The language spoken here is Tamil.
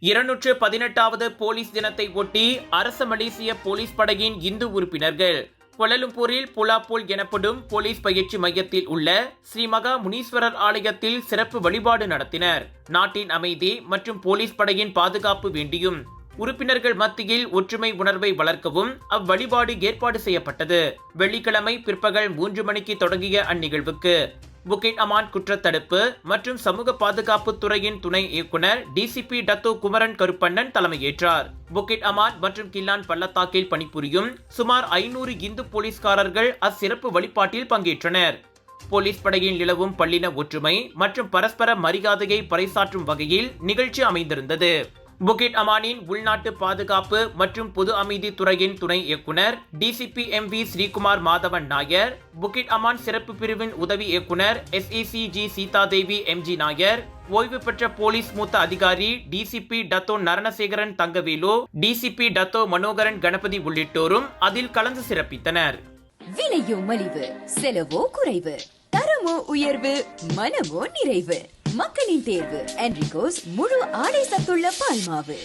218வது போலீஸ் தினத்தை ஒட்டி அரச மலேசிய போலீஸ் படையின் இந்து உறுப்பினர்கள் கோலாலம்பூரில் புலாப்போல் எனப்படும் போலீஸ் பயிற்சி மையத்தில் உள்ள ஸ்ரீ மகா முனீஸ்வரர் ஆலயத்தில் சிறப்பு வழிபாடு நடத்தினர். நாட்டின் அமைதி மற்றும் போலீஸ் படையின் பாதுகாப்பு வேண்டியும் உறுப்பினர்கள் மத்தியில் ஒற்றுமை உணர்வை வளர்க்கவும் அவ்வழிபாடு ஏற்பாடு செய்யப்பட்டது. வெள்ளிக்கிழமை பிற்பகல் 3 மணிக்கு தொடங்கிய அந்நிகழ்வுக்கு புக்கிட் அமான் குற்றத்தடுப்பு மற்றும் சமூக பாதுகாப்பு துறையின் துணை இயக்குனர் டிசிபி டத்தோ குமரன் கருப்பண்ணன் தலைமையேற்றார். புக்கிட் அமான் மற்றும் கில்லான் பள்ளத்தாக்கில் பணிபுரியும் சுமார் 500 இந்து போலீஸ்காரர்கள் அச்சிறப்பு வழிபாட்டில் பங்கேற்றனர். போலீஸ் படையில் நிலவும் பல்லின ஒற்றுமை மற்றும் பரஸ்பர மரியாதையை பறைசாற்றும் வகையில் நிகழ்ச்சி அமைந்திருந்தது. புக்கிட் அமானின் உள்நாட்டு பாதுகாப்பு மற்றும் பொது அமைதி துறையின் துணை இயக்குனர் டிசிபி MV ஸ்ரீகுமார் மாதவன் நாயர், புக்கிட் அமான் சிறப்பு பிரிவின் உதவி இயக்குனர் SECG சீதாதேவி MG நாயர், ஓய்வு பெற்ற போலீஸ் மூத்த அதிகாரி DCP Dato Naranasekaran Thangavelu, DCP Dato Manoharan Ganapathi உள்ளிட்டோரும் அதில் கலந்து சிறப்பித்தனர். விலையோ மலிவு, செலவோ குறைவு, தரமோ உயர்வு, மனமோ நிறைவு. மக்களின் தேர்வு என்ரிகோஸ் முழு ஆடை சத்துள்ள பால் மாவு.